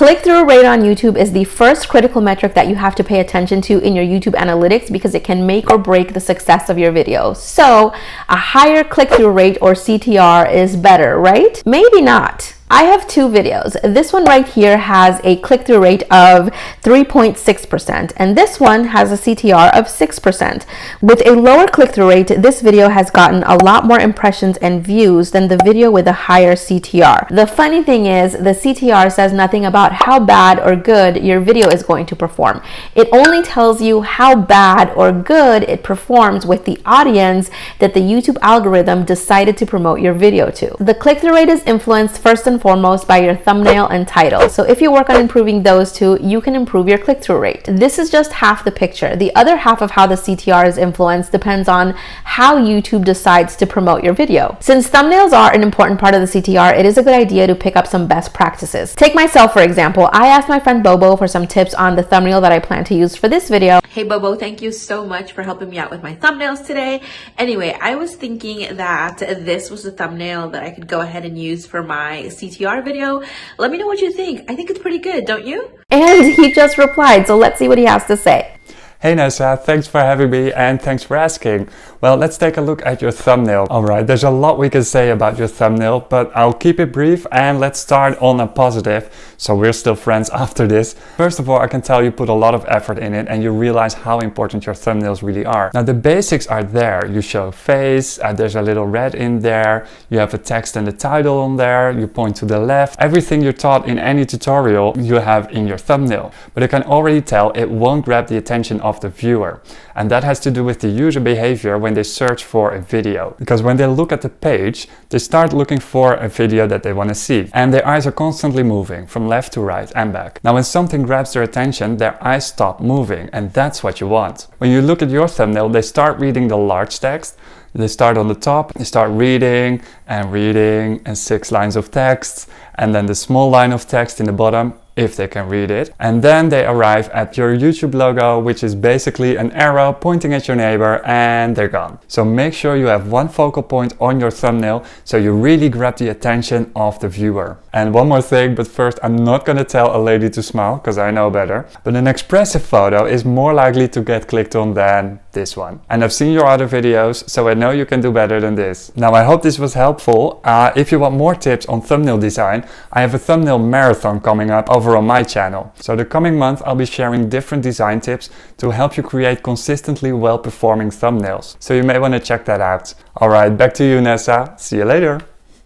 Click-through rate on YouTube is the first critical metric that you have to pay attention to in your YouTube analytics because it can make or break the success of your video. So a higher click-through rate or CTR is better, right? Maybe not. I have two videos. This one right here has a click-through rate of 3.6% and this one has a CTR of 6%. With a lower click-through rate, this video has gotten a lot more impressions and views than the video with a higher CTR. The funny thing is the CTR says nothing about how bad or good your video is going to perform. It only tells you how bad or good it performs with the audience that the YouTube algorithm decided to promote your video to. The click-through rate is influenced first and foremost by your thumbnail and title. So if you work on improving those two, you can improve your click-through rate. This is just half the picture. The other half of how the CTR is influenced depends on how YouTube decides to promote your video. Since thumbnails are an important part of the CTR, it is a good idea to pick up some best practices. Take myself, for example. I asked my friend Bobo for some tips on the thumbnail that I plan to use for this video. Hey Bobo, thank you so much for helping me out with my thumbnails today. Anyway, I was thinking that this was the thumbnail that I could go ahead and use for my CTR video. Let me know what you think. I think it's pretty good, don't you? And he just replied, so let's see what he has to say. Hey Nessa, thanks for having me and thanks for asking. Well, let's take a look at your thumbnail. Alright, there's a lot we can say about your thumbnail, but I'll keep it brief and let's start on a positive, so we're still friends after this. First of all, I can tell you put a lot of effort in it and you realize how important your thumbnails really are. Now the basics are there. You show face, there's a little red in there, you have a text and the title on there, you point to the left. Everything you're taught in any tutorial you have in your thumbnail. But I can already tell it won't grab the attention of the viewer, and that has to do with the user behavior when they search for a video, because when they look at the page they start looking for a video that they want to see and their eyes are constantly moving from left to right and back. Now when something grabs their attention, their eyes stop moving, and that's what you want. When you look at your thumbnail, they start reading the large text. They start on the top, they start reading and 6 lines of text, and then the small line of text in the bottom if they can read it. And then they arrive at your YouTube logo, which is basically an arrow pointing at your neighbor, and they're gone. So make sure you have one focal point on your thumbnail so you really grab the attention of the viewer. And one more thing, but first I'm not gonna tell a lady to smile because I know better, but an expressive photo is more likely to get clicked on than this one. And I've seen your other videos, so I know you can do better than this. Now I hope this was helpful. If you want more tips on thumbnail design, I have a thumbnail marathon coming up over on my channel. So the coming month I'll be sharing different design tips to help you create consistently well-performing thumbnails. So you may want to check that out. Alright, back to you Nessa. See you later.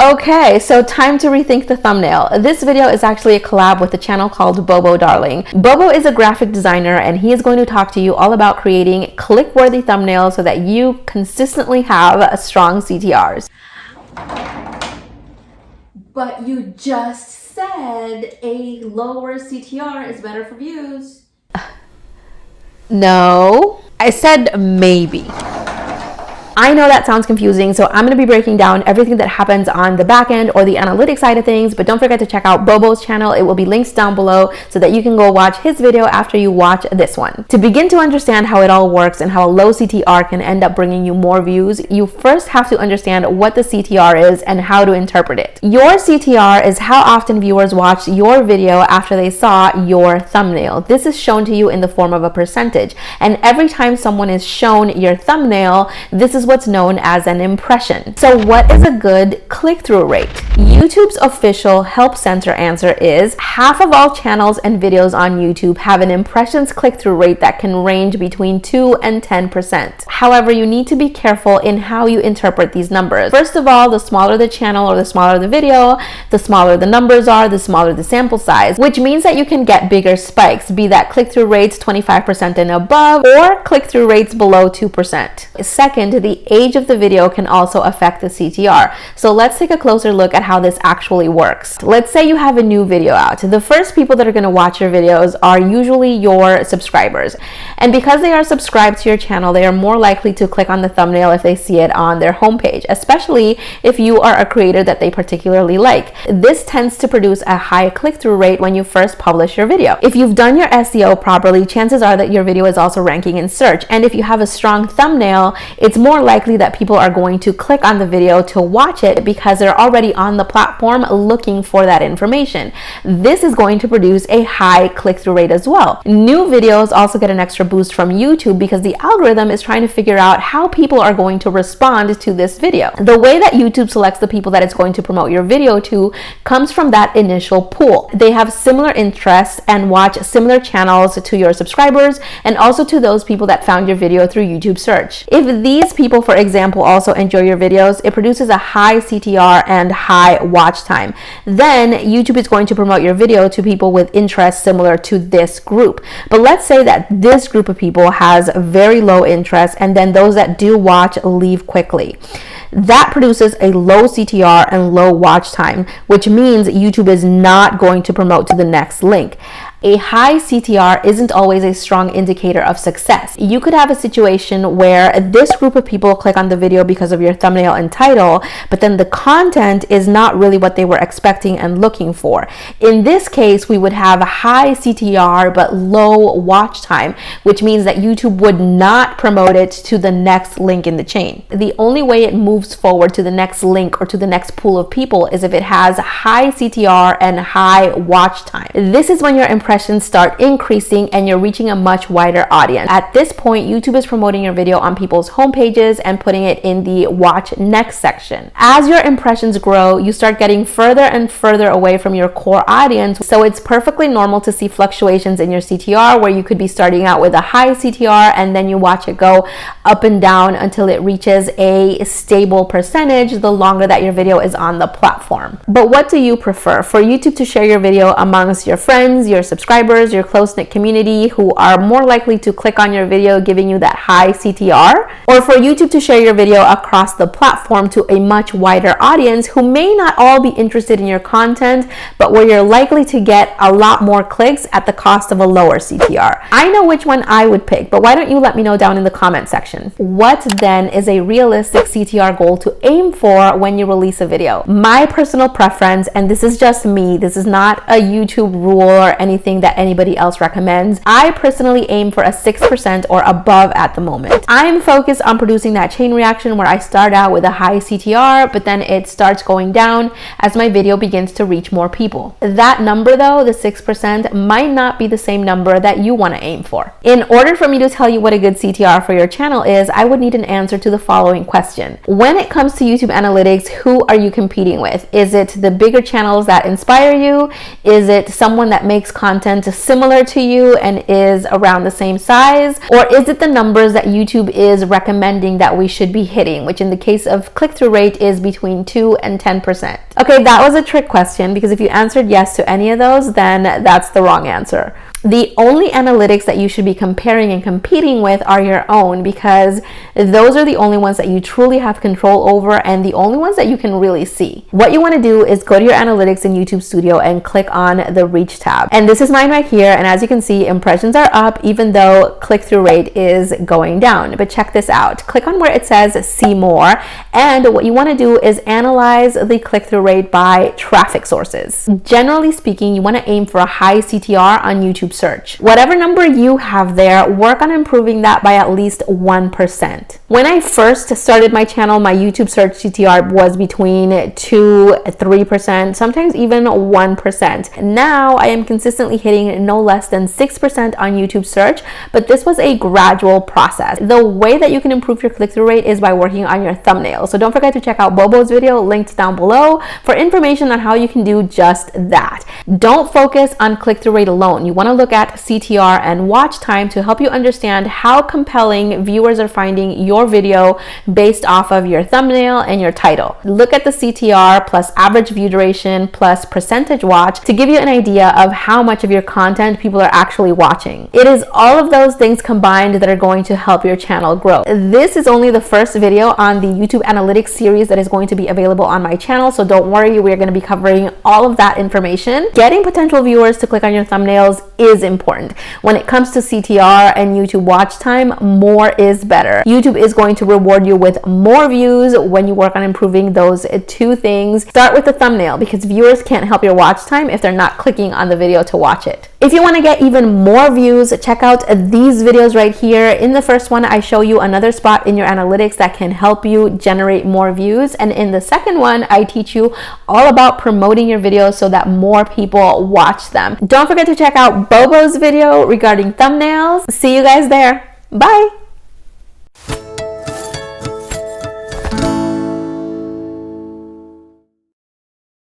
Okay, so time to rethink the thumbnail. This video is actually a collab with a channel called Bobo Darling. Bobo is a graphic designer and he is going to talk to you all about creating click-worthy thumbnails so that you consistently have a strong CTRs. But you just said a lower CTR is better for views. No, I said maybe. I know that sounds confusing, so I'm going to be breaking down everything that happens on the back end or the analytics side of things, but don't forget to check out Bobo's channel. It will be linked down below so that you can go watch his video after you watch this one. To begin to understand how it all works and how a low CTR can end up bringing you more views, you first have to understand what the CTR is and how to interpret it. Your CTR is how often viewers watched your video after they saw your thumbnail. This is shown to you in the form of a percentage, and every time someone is shown your thumbnail, this is what's known as an impression. So what is a good click-through rate? YouTube's official help center answer is half of all channels and videos on YouTube have an impressions click-through rate that can range between 2 and 10%. However, you need to be careful in how you interpret these numbers. First of all, the smaller the channel or the smaller the video, the smaller the numbers are, the smaller the sample size, which means that you can get bigger spikes, be that click-through rates 25% and above or click-through rates below 2%. Second, the age of the video can also affect the CTR. So let's take a closer look at how this actually works. Let's say you have a new video out. The first people that are going to watch your videos are usually your subscribers. And because they are subscribed to your channel, they are more likely to click on the thumbnail if they see it on their homepage, especially if you are a creator that they particularly like. This tends to produce a high click-through rate when you first publish your video. If you've done your SEO properly, chances are that your video is also ranking in search. And if you have a strong thumbnail, it's more likely that people are going to click on the video to watch it because they're already on the platform looking for that information. This is going to produce a high click-through rate as well. New videos also get an extra boost from YouTube because the algorithm is trying to figure out how people are going to respond to this video. The way that YouTube selects the people that it's going to promote your video to comes from that initial pool. They have similar interests and watch similar channels to your subscribers and also to those people that found your video through YouTube search. If these people, for example, also enjoy your videos, it produces a high CTR and high watch time. Then YouTube is going to promote your video to people with interests similar to this group. But let's say that this group of people has very low interest, and then those that do watch leave quickly. That produces a low CTR and low watch time, which means YouTube is not going to promote to the next link. A high CTR isn't always a strong indicator of success. You could have a situation where this group of people click on the video because of your thumbnail and title, but then the content is not really what they were expecting and looking for. In this case, we would have a high CTR but low watch time, which means that YouTube would not promote it to the next link in the chain. The only way it moves forward to the next link or to the next pool of people is if it has high CTR and high watch time. This is when your impressions start increasing and you're reaching a much wider audience. At this point, YouTube is promoting your video on people's homepages and putting it in the watch next section. As your impressions grow, you start getting further and further away from your core audience. So it's perfectly normal to see fluctuations in your CTR where you could be starting out with a high CTR and then you watch it go up and down until it reaches a stable percentage the longer that your video is on the platform. But what do you prefer? For YouTube to share your video amongst your friends, your subscribers, your close-knit community who are more likely to click on your video, giving you that high CTR, or for YouTube to share your video across the platform to a much wider audience who may not all be interested in your content, but where you're likely to get a lot more clicks at the cost of a lower CTR? I know which one I would pick, but why don't you let me know down in the comment section. What then is a realistic CTR goal to aim for when you release a video? My personal preference, and this is just me, this is not a YouTube rule or anything that anybody else recommends, I personally aim for a 6% or above at the moment. I'm focused on producing that chain reaction where I start out with a high CTR, but then it starts going down as my video begins to reach more people. That number though, the 6%, might not be the same number that you want to aim for. In order for me to tell you what a good CTR for your channel is, I would need an answer to the following question. When it comes to YouTube analytics, who are you competing with? Is it the bigger channels that inspire you? Is it someone that makes content similar to you and is around the same size? Or is it the numbers that YouTube is recommending that we should be hitting, which in the case of click-through rate is between 2 and 10%? Okay, that was a trick question because if you answered yes to any of those, then that's the wrong answer. The only analytics that you should be comparing and competing with are your own, because those are the only ones that you truly have control over and the only ones that you can really see. What you want to do is go to your analytics in YouTube Studio and click on the Reach tab. And this is mine right here. And as you can see, impressions are up even though click-through rate is going down. But check this out. Click on where it says See More. And what you want to do is analyze the click-through rate by traffic sources. Generally speaking, you want to aim for a high CTR on YouTube search. Whatever number you have there, work on improving that by at least 1%. When I first started my channel, my YouTube search CTR was between 2-3%, sometimes even 1%. Now I am consistently hitting no less than 6% on YouTube search, but this was a gradual process. The way that you can improve your click-through rate is by working on your thumbnail. So don't forget to check out Bobo's video linked down below for information on how you can do just that. Don't focus on click-through rate alone. You want to look at CTR and watch time to help you understand how compelling viewers are finding your video based off of your thumbnail and your title. Look at the CTR plus average view duration plus percentage watch to give you an idea of how much of your content people are actually watching. It is all of those things combined that are going to help your channel grow. This is only the first video on the YouTube Analytics series that is going to be available on my channel, so don't worry, we're going to be covering all of that information. Getting potential viewers to click on your thumbnails is important. When it comes to CTR and YouTube watch time, more is better. YouTube is going to reward you with more views when you work on improving those two things. Start with the thumbnail because viewers can't help your watch time if they're not clicking on the video to watch it. If you want to get even more views, check out these videos right here. In the first one, I show you another spot in your analytics that can help you generate more views. And in the second one, I teach you all about promoting your videos so that more people watch them. Don't forget to check out Bobo's video regarding thumbnails. See you guys there. Bye.